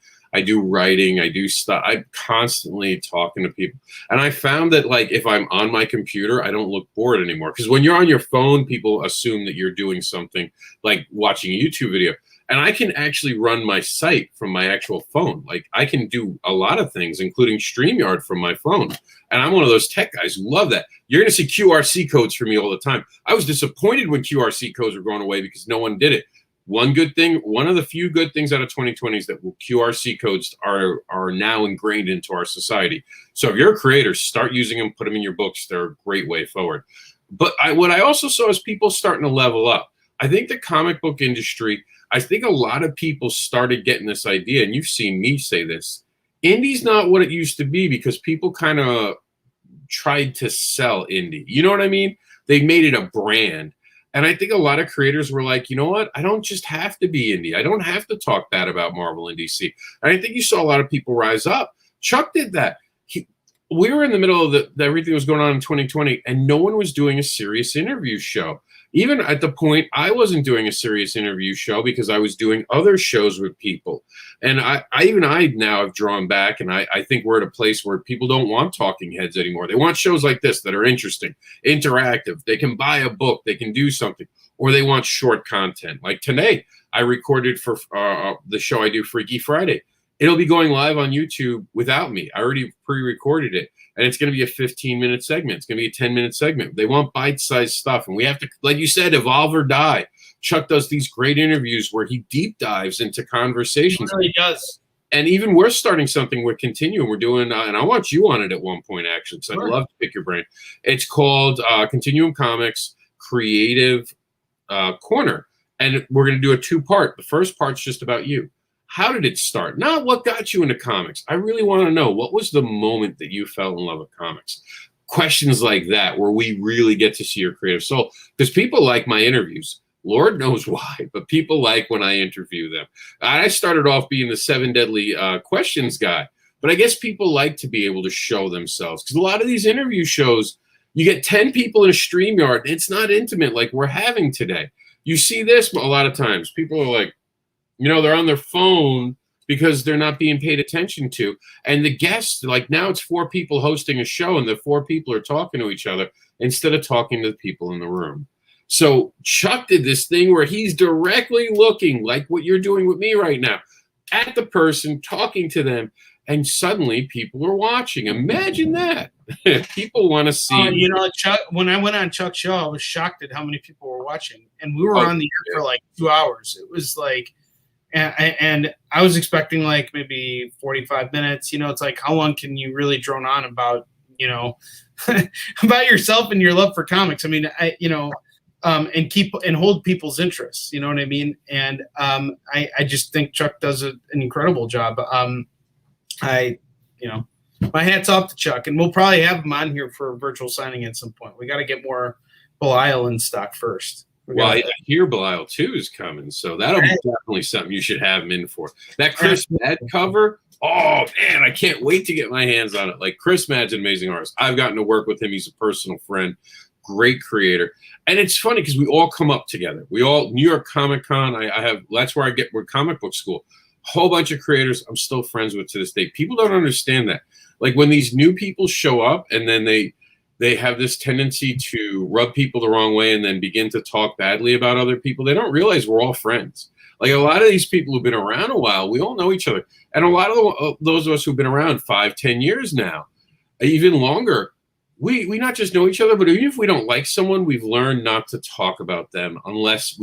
writing. I do stuff. I'm constantly talking to people. And I found that like if I'm on my computer, I don't look bored anymore. Because when you're on your phone, people assume that you're doing something like watching a YouTube video. And I can actually run my site from my actual phone. Like I can do a lot of things, including StreamYard from my phone. And I'm one of those tech guys who love that. You're going to see QRC codes for me all the time. I was disappointed when QRC codes were going away because no one did it. One of the few good things out of 2020 is that QRC codes are now ingrained into our society. So if you're a creator, start using them, put them in your books. They're a great way forward. But what I also saw is people starting to level up. I think the comic book industry, I think a lot of people started getting this idea, and you've seen me say this, indie's not what it used to be because people kind of tried to sell indie. You know what I mean? They made it a brand. And I think a lot of creators were like, you know what? I don't just have to be indie. I don't have to talk bad about Marvel and DC. And I think you saw a lot of people rise up. Chuck did that. We were in the middle of everything was going on in 2020, and no one was doing a serious interview show. Even at the point, I wasn't doing a serious interview show because I was doing other shows with people. And I now have drawn back, and I think we're at a place where people don't want talking heads anymore. They want shows like this that are interesting, interactive. They can buy a book, they can do something, or they want short content. Like today, I recorded for the show I do, Freaky Friday. It'll be going live on YouTube without me. I already pre-recorded it. And it's going to be a 15-minute segment. It's going to be a 10-minute segment. They want bite-sized stuff. And we have to, like you said, evolve or die. Chuck does these great interviews where he deep dives into conversations. He really does. And even we're starting something with Continuum. We're doing, and I want you on it at one point, actually, because I'd love to pick your brain. It's called Continuum Comics Creative Corner. And we're going to do a two-part. The first part's just about you. How did it start? Not what got you into comics. I really want to know, what was the moment that you fell in love with comics? Questions like that, where we really get to see your creative soul. Because people like my interviews. Lord knows why, but people like when I interview them. I started off being the 7 deadly questions guy, but I guess people like to be able to show themselves. Because a lot of these interview shows, you get 10 people in a StreamYard. It's not intimate like we're having today. You see this a lot of times. People are like, they're on their phone because they're not being paid attention to. And the guests, like now it's 4 people hosting a show and the 4 people are talking to each other instead of talking to the people in the room. So Chuck did this thing where he's directly looking, like what you're doing with me right now, at the person, talking to them, and suddenly people are watching. Imagine that. People want to see. Chuck, when I went on Chuck's show, I was shocked at how many people were watching. And we were on the air for like 2 hours. It was like, and I was expecting like maybe 45 minutes. It's like, how long can you really drone on about, about yourself and your love for comics? I mean, and hold people's interests. You know what I mean? And I just think Chuck does an incredible job. My hat's off to Chuck, and we'll probably have him on here for a virtual signing at some point. We got to get more Belial in stock first. Well, I hear Belial 2 is coming, so that'll be definitely something you should have him in for. That Chris Mad cover, oh, man, I can't wait to get my hands on it. Like, Chris Mad's an amazing artist. I've gotten to work with him. He's a personal friend, great creator. And it's funny because we all come up together. We all, New York Comic Con, that's where we're comic book school. Whole bunch of creators I'm still friends with to this day. People don't understand that. Like, when these new people show up and then they have this tendency to rub people the wrong way and then begin to talk badly about other people. They don't realize we're all friends. Like a lot of these people who've been around a while, we all know each other. And a lot of those of us who've been around 5-10 years now, even longer, we not just know each other, but even if we don't like someone, we've learned not to talk about them unless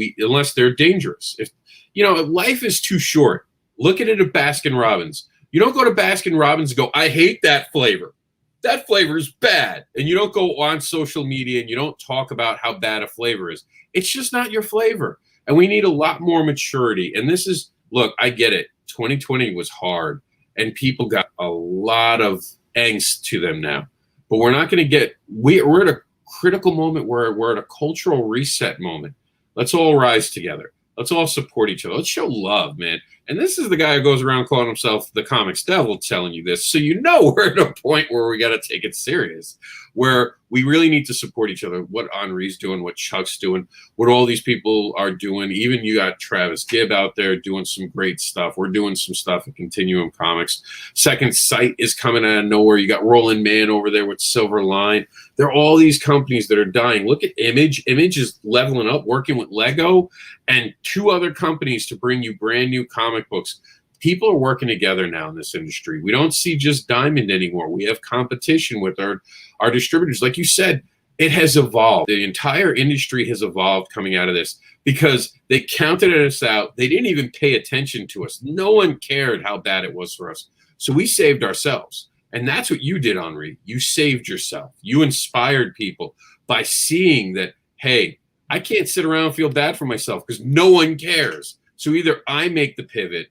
they're dangerous. If life is too short. Look at it at Baskin Robbins. You don't go to Baskin Robbins and go, I hate that flavor. That flavor is bad. And you don't go on social media and you don't talk about how bad a flavor is. It's just not your flavor. And we need a lot more maturity. And this is, look, I get it. 2020 was hard and people got a lot of angst to them now. But we're not going to we're at a critical moment where we're at a cultural reset moment. Let's all rise together. Let's all support each other. Let's show love, man. And this is the guy who goes around calling himself the comics devil telling you this. So we're at a point where we got to take it serious, where we really need to support each other. What Onrie's doing, what Chuck's doing, what all these people are doing. Even you got Travis Gibb out there doing some great stuff. We're doing some stuff at Continuum Comics. Second Sight is coming out of nowhere. You got Roland Mann over there with Silver Line. There are all these companies that are dying. Look at Image. Image is leveling up, working with Lego and 2 other companies to bring you brand new comic books. People are working together now in this industry. We don't see just Diamond anymore. We have competition with our distributors. Like you said, it has evolved. The entire industry has evolved coming out of this because they counted us out. They didn't even pay attention to us. No one cared how bad it was for us. So we saved ourselves. And that's what you did, Onrie. You saved yourself. You inspired people by seeing that, hey, I can't sit around and feel bad for myself because no one cares. So either I make the pivot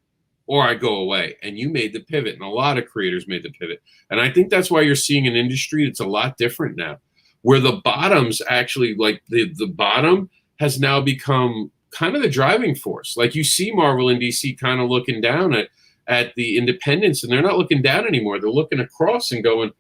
or I go away. And you made the pivot. And a lot of creators made the pivot. And I think that's why you're seeing an industry that's a lot different now, where the bottoms actually, like the bottom has now become kind of the driving force. Like you see Marvel and DC kind of looking down at the independents, and they're not looking down anymore. They're looking across and going,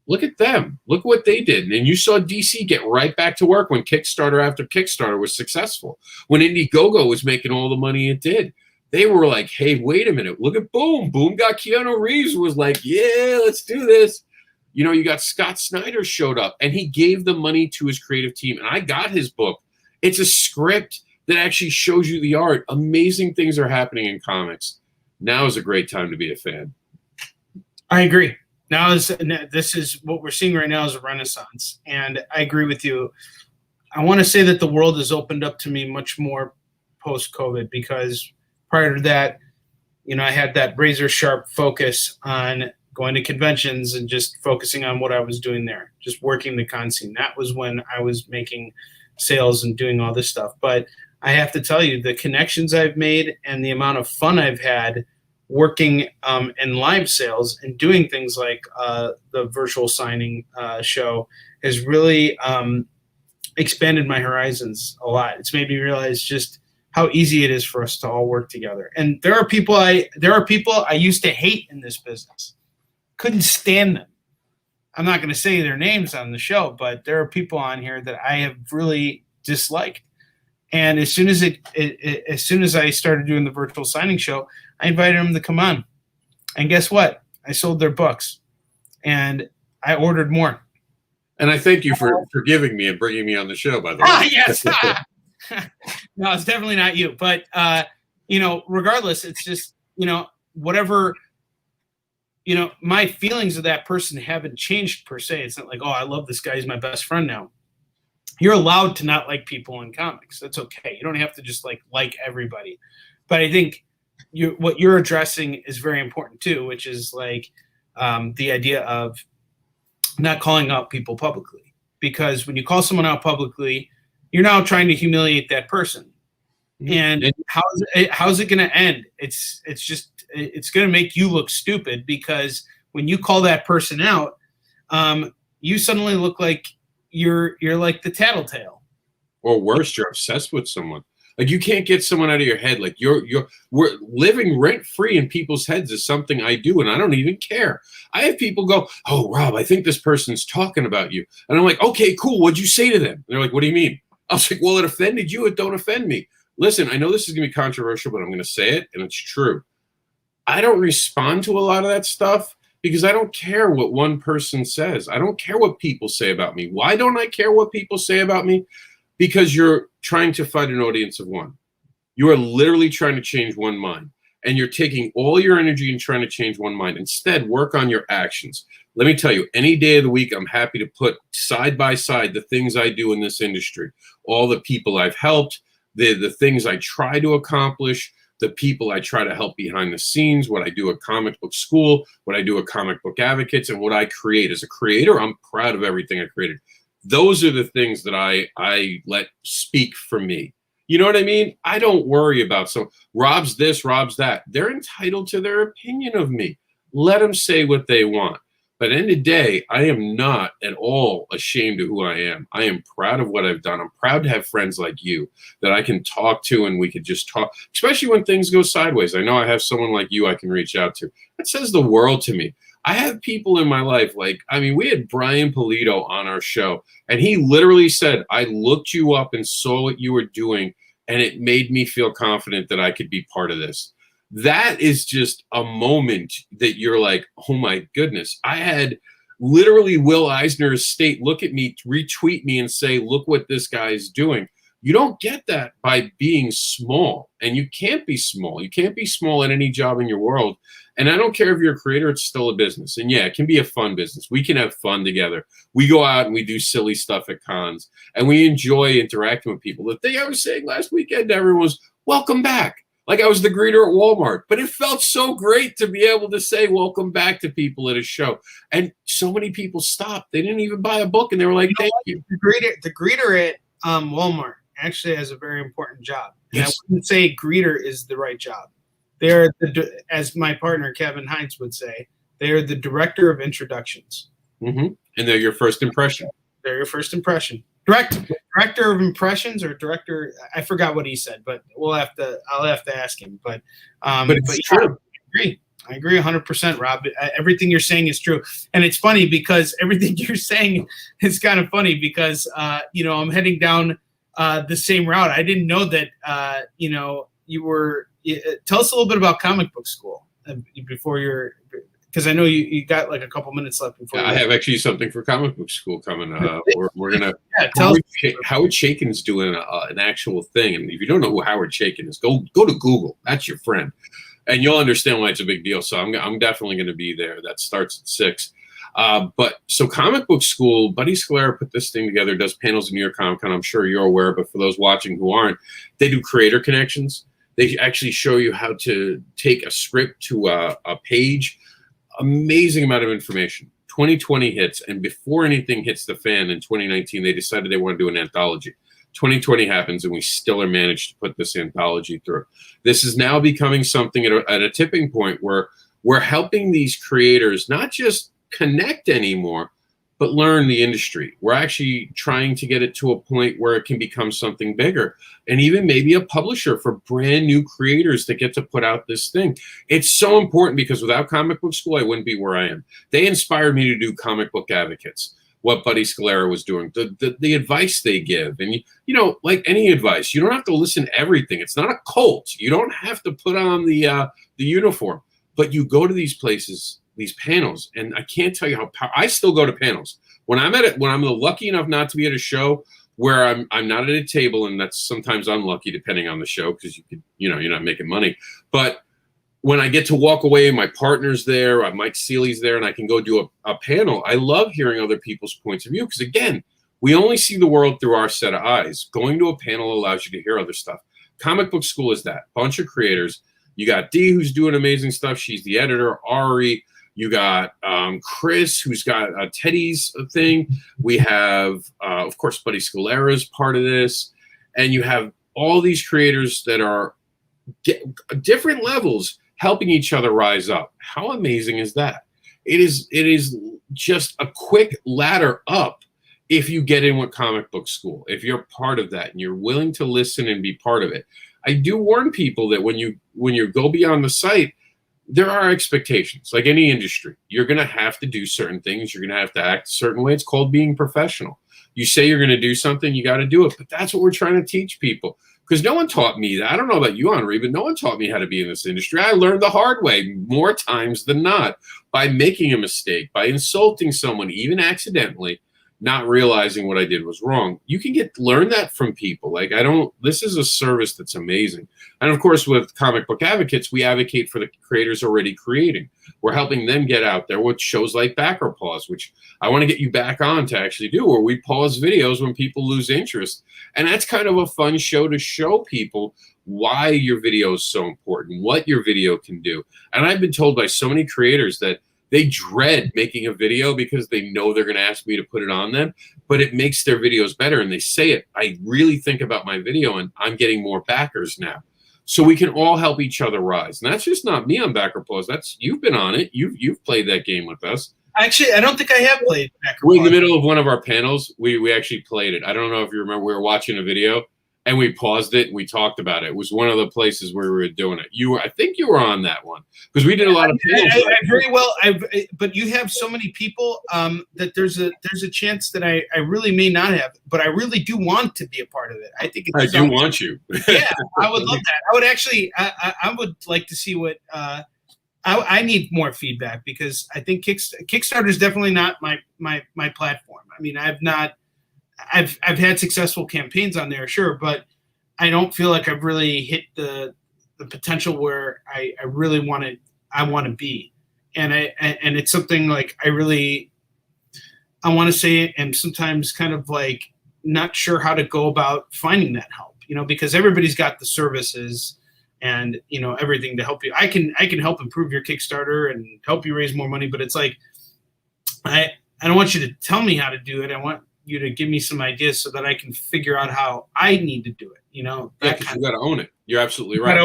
look at them. Look what they did. And you saw DC get right back to work when Kickstarter after Kickstarter was successful. When Indiegogo was making all the money it did. They were like, hey, wait a minute. Look at Boom. Boom got Keanu Reeves, was like, yeah, let's do this. You got Scott Snyder showed up, and he gave the money to his creative team. And I got his book. It's a script that actually shows you the art. Amazing things are happening in comics. Now is a great time to be a fan. I agree. This is what we're seeing right now is a renaissance. And I agree with you. I want to say that the world has opened up to me much more post-COVID because prior to that, I had that razor sharp focus on going to conventions and just focusing on what I was doing there, just working the con scene. That was when I was making sales and doing all this stuff. But I have to tell you, the connections I've made and the amount of fun I've had working in live sales and doing things like the virtual signing show has really expanded my horizons a lot. It's made me realize just how easy it is for us to all work together. And there are people I used to hate in this business. Couldn't stand them. I'm not going to say their names on the show, but there are people on here that I have really disliked. And as soon as I started doing the virtual signing show, I invited them to come on. And guess what? I sold their books, and I ordered more. And I thank you for forgiving me and bringing me on the show, by the way. Yes. No, it's definitely not you. But, regardless, it's just, whatever, my feelings of that person haven't changed per se. It's not like, oh, I love this guy. He's my best friend now. You're allowed to not like people in comics. That's okay. You don't have to just like everybody. But I think what you're addressing is very important too, which is the idea of not calling out people publicly. Because when you call someone out publicly, you're now trying to humiliate that person. And how's it going to end? It's going to make you look stupid because when you call that person out, you suddenly look like you're like the tattletale. Or worse, you're obsessed with someone. Like you can't get someone out of your head. Like we're living rent free in people's heads is something I do, and I don't even care. I have people go, "Oh, Rob, I think this person's talking about you," and I'm like, "Okay, cool. What'd you say to them?" And they're like, "What do you mean?" I was like, "Well, it offended you. It don't offend me." Listen, I know this is gonna be controversial, but I'm gonna say it, and it's true. I don't respond to a lot of that stuff because I don't care what one person says. I don't care what people say about me. Why don't I care what people say about me? Because you're trying to fight an audience of one. You are literally trying to change one mind, and you're taking all your energy and trying to change one mind. Instead, work on your actions. Let me tell you, any day of the week, I'm happy to put side by side the things I do in this industry, all the people I've helped, the things I try to accomplish, the people I try to help behind the scenes, what I do at Comic Book School, what I do at Comic Book Advocates, and what I create. As a creator, I'm proud of everything I created. Those are the things that I let speak for me. You know what I mean? I don't worry about, so Rob's this, Rob's that. They're entitled to their opinion of me. Let them say what they want. But at the end of the day, I am not at all ashamed of who I am. I am proud of what I've done. I'm proud to have friends like you that I can talk to, and we could just talk, especially when things go sideways. I know I have someone like you I can reach out to. That says the world to me. I have people in my life, like, I mean, we had Brian Polito on our show, and he literally said, I looked you up and saw what you were doing, and it made me feel confident that I could be part of this. That is just a moment that you're like, oh my goodness. I had literally Will Eisner's estate look at me, retweet me, and say, look what this guy's doing. You don't get that by being small, and you can't be small. You can't be small at any job in your world. And I don't care if you're a creator, it's still a business. And yeah, it can be a fun business. We can have fun together. We go out and we do silly stuff at cons, and we enjoy interacting with people. The thing I was saying last weekend to everyone was, welcome back. Like I was the greeter at Walmart, but it felt so great to be able to say welcome back to people at a show. And so many people stopped. They didn't even buy a book, and they were like, thank you. The greeter at Walmart actually has a very important job. And Yes. I wouldn't say greeter is the right job. They're, as my partner Kevin Hines would say, they're the director of introductions. Mm-hmm. And they're your first impression. They're your first impression. Director of impressions, or director, I forgot what he said, but I'll have to ask him. But it's true. I agree 100%, Rob. Everything you're saying is true. And it's funny because everything you're saying is kind of funny because, I'm heading down the same route. I didn't know that, you were, tell us a little bit about Comic Book School before because I know you got like a couple minutes left before. I have actually something for Comic Book School coming. We're gonna. Tell us. Howard Chaykin's doing an actual thing, and if you don't know who Howard Chaykin is, go to Google. That's your friend, and you'll understand why it's a big deal. So I'm definitely going to be there. That starts at 6. So Comic Book School, Buddy Scalera put this thing together. Does panels in New York Comic Con. I'm sure you're aware, but for those watching who aren't, they do creator connections. They actually show you how to take a script to a page. Amazing amount of information. 2020 hits, and before anything hits the fan in 2019, they decided they want to do an anthology. 2020 happens, and we still are managed to put this anthology through. This is now becoming something at a tipping point where we're helping these creators not just connect anymore, but learn the industry. We're actually trying to get it to a point where it can become something bigger, and even maybe a publisher for brand new creators that get to put out this thing. It's so important because without Comic Book School, I wouldn't be where I am. They inspired me to do Comic Book Advocates, what Buddy Scalera was doing, the advice they give. And, like any advice, you don't have to listen to everything. It's not a cult. You don't have to put on the uniform, but you go to these places, these panels, and I can't tell you how I still go to panels when I'm lucky enough not to be at a show where I'm not at a table, and that's sometimes unlucky depending on the show because you're not making money. But when I get to walk away and my partner's there, Mike Seeley's there, and I can go do a panel, I love hearing other people's points of view because again, we only see the world through our set of eyes. Going to a panel allows you to hear other stuff. Comic Book School is that bunch of creators. You got Dee, who's doing amazing stuff. She's the editor. Onrie. You got Chris, who's got Teddy's thing. We have, of course, Buddy Scalera is part of this. And you have all these creators that are different levels helping each other rise up. How amazing is that? It is just a quick ladder up if you get in with Comic Book School, if you're part of that and you're willing to listen and be part of it. I do warn people that when you go beyond the site, there are expectations. Like any industry, you're going to have to do certain things. You're going to have to act a certain way. It's called being professional. You say you're going to do something, you got to do it. But that's what we're trying to teach people. because no one taught me that. I don't know about you, Onrie, but no one taught me how to be in this industry. I learned the hard way more times than not by making a mistake, by insulting someone, even accidentally, not realizing what I did was wrong. You can learn that from people. Like, this is a service that's amazing. And of course, with Comic Book Advocates, we advocate for the creators already creating. We're helping them get out there with shows like Back or Pause, which I want to get you back on to actually do, where we pause videos when people lose interest. And that's kind of a fun show to show people why your video is so important, what your video can do. And I've been told by so many creators that they dread making a video because they know they're going to ask me to put it on them, but it makes their videos better. And they say it. I really think about my video, and I'm getting more backers now. So we can all help each other rise. And that's just not me on Back or Pause. You've been on it. You've played that game with us. Actually, I don't think I have played Back or We're Pause. in the middle of one of our panels. We actually played it. I don't know if you remember. We were watching a video, and we paused it and we talked about it. It was one of the places where we were doing it. I think you were on that one because we did a lot of panels. I very well. But you have so many people that there's a chance that I really may not have. But I really do want to be a part of it. I think I do want you. Yeah, I would love that. I would actually. I would like to see what. I need more feedback because I think Kickstarter is definitely not my platform. I mean, I've had successful campaigns on there, sure, but I don't feel like I've really hit the potential where I really want to be, and it's something like I want to say it, and sometimes kind of like not sure how to go about finding that help, because everybody's got the services and everything to help you. I can help improve your Kickstarter and help you raise more money, but it's like I don't want you to tell me how to do it. I want you to give me some ideas so that I can figure out how I need to do it. You got to own it. You're absolutely right.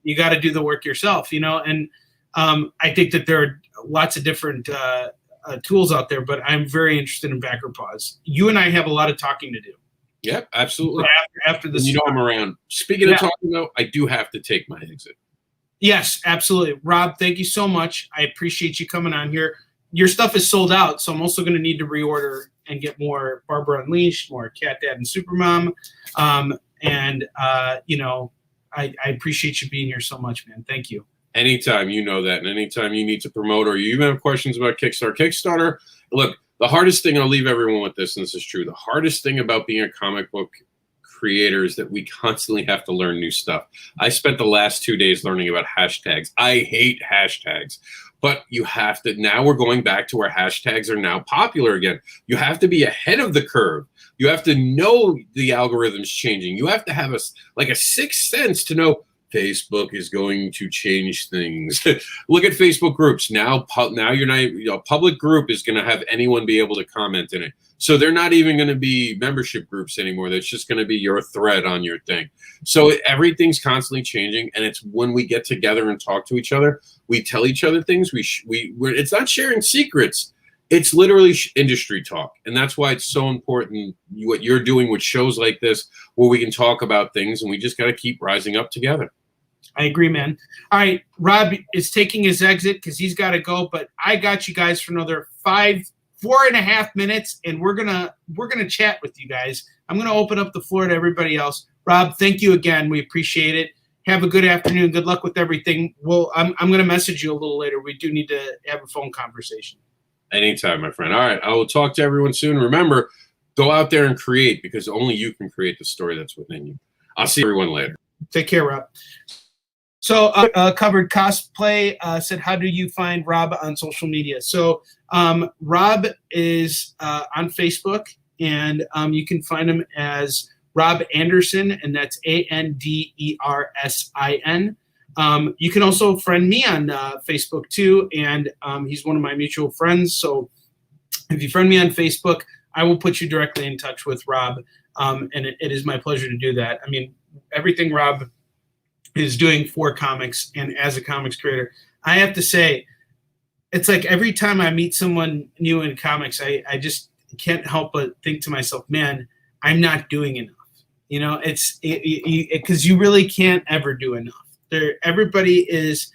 You got to do the work yourself. And I think that there are lots of different tools out there, but I'm very interested in Back or Pause. You and I have a lot of talking to do. Yep, absolutely. After this, I'm around. Speaking of talking, though, I do have to take my exit. Yes, absolutely. Rob, thank you so much. I appreciate you coming on here. Your stuff is sold out, so I'm also going to need to reorder and get more Barbara Unleashed, more Cat Dad and Supermom. I appreciate you being here so much, man. Thank you. Anytime, you know that. And anytime you need to promote or you even have questions about Kickstarter, look, the hardest thing, I'll leave everyone with this, and this is true, the hardest thing about being a comic book creator is that we constantly have to learn new stuff. I spent the last 2 days learning about hashtags. I hate hashtags. But you have to, now we're going back to where hashtags are now popular again. You have to be ahead of the curve. You have to know the algorithm's changing. You have to have a sixth sense to know Facebook is going to change things. Look at Facebook groups. Now you're not, a public group is going to have anyone be able to comment in it. So they're not even going to be membership groups anymore. That's just going to be your thread on your thing. So everything's constantly changing. And it's when we get together and talk to each other, we tell each other things. It's not sharing secrets. It's literally industry talk. And that's why it's so important what you're doing with shows like this, where we can talk about things and we just got to keep rising up together. I agree, man. All right, Rob is taking his exit because he's got to go, but I got you guys for another 4.5 minutes, and we're gonna chat with you guys. I'm gonna open up the floor to everybody else. Rob, thank you again. We appreciate it. Have a good afternoon. Good luck with everything. I'm gonna message you a little later. We do need to have a phone conversation. Anytime, my friend. All right, I will talk to everyone soon. Remember, go out there and create, because only you can create the story that's within you. I'll see everyone later. Take care, Rob. So Covered Cosplay said, how do you find Rob on social media? So Rob is on Facebook, and you can find him as Rob Anderson, and that's Andersin. You can also friend me on Facebook too, and he's one of my mutual friends. So if you friend me on Facebook, I will put you directly in touch with Rob, and it is my pleasure to do that. I mean, everything Rob is doing for comics and as a comics creator, I have to say, it's like every time I meet someone new in comics, I just can't help but think to myself, man, I'm not doing enough. It's because you really can't ever do enough. Everybody is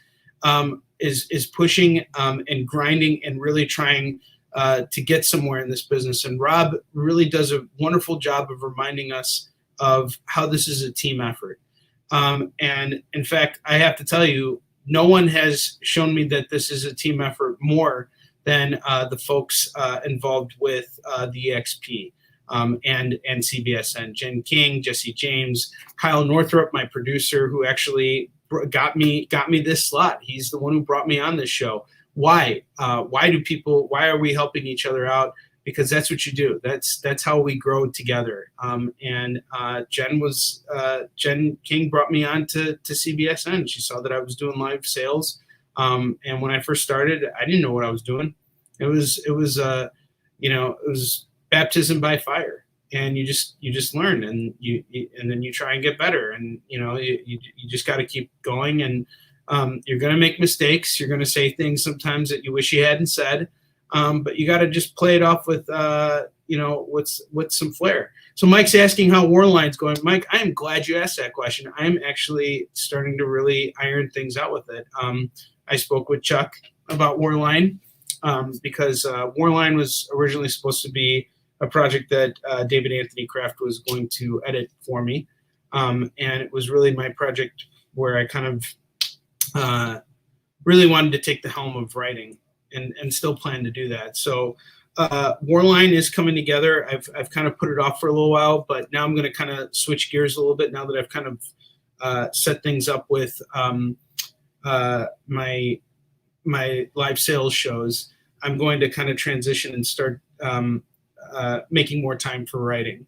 pushing and grinding and really trying to get somewhere in this business. And Rob really does a wonderful job of reminding us of how this is a team effort. And in fact, I have to tell you, no one has shown me that this is a team effort more than the folks involved with the EXP and CBSN. Jen King, Jesse James, Kyle Northrup, my producer, who actually got me this slot. He's the one who brought me on this show. Why? Why are we helping each other out? Because that's what you do. That's how we grow together. And Jen King brought me on to CBSN. She saw that I was doing live sales. And when I first started, I didn't know what I was doing. It was baptism by fire, and you just learn, and then you try and get better, and you just got to keep going, and you're going to make mistakes. You're going to say things sometimes that you wish you hadn't said, but you got to just play it off with with some flair. So Mike's asking how Warline's going. Mike, I am glad you asked that question. I'm actually starting to really iron things out with it. I spoke with Chuck about Warline because Warline was originally supposed to be a project that David Anthony Kraft was going to edit for me. And it was really my project where I kind of really wanted to take the helm of writing and still plan to do that. So Warline is coming together. I've kind of put it off for a little while, but now I'm going to kind of switch gears a little bit now that I've kind of set things up with my live sales shows. I'm going to kind of transition and start making more time for writing.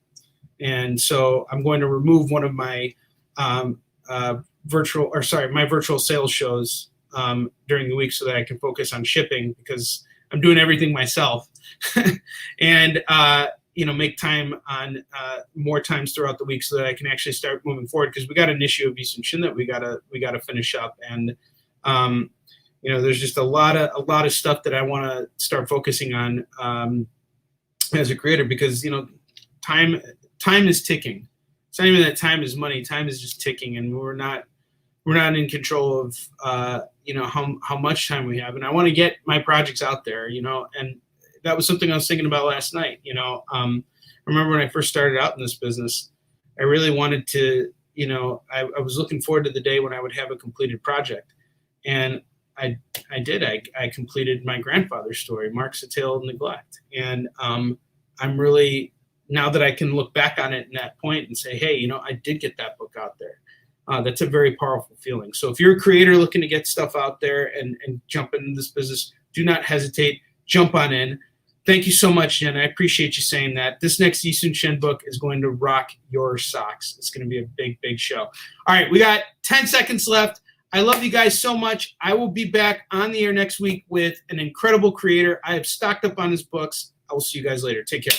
And so I'm going to remove one of my virtual sales shows during the week so that I can focus on shipping, because I'm doing everything myself and make time on more times throughout the week so that I can actually start moving forward, because we got an issue of Eastern Shin that we gotta finish up. And there's just a lot of stuff that I want to start focusing on as a creator, because time is ticking. It's not even that time is money. Time is just ticking, and we're not in control of how much time we have. And I want to get my projects out there, and that was something I was thinking about last night. I remember when I first started out in this business, I really wanted to, I was looking forward to the day when I would have a completed project, and I did. I completed my grandfather's story, Mark's A Tale of Neglect. And I'm really, now that I can look back on it in that point and say, hey, I did get that book out there. That's a very powerful feeling. So if you're a creator looking to get stuff out there and jump into this business, do not hesitate. Jump on in. Thank you so much, Jen. I appreciate you saying that. This next Yisun Shen book is going to rock your socks. It's going to be a big, big show. All right, we got 10 seconds left. I love you guys so much. I will be back on the air next week with an incredible creator. I have stocked up on his books. I will see you guys later. Take care.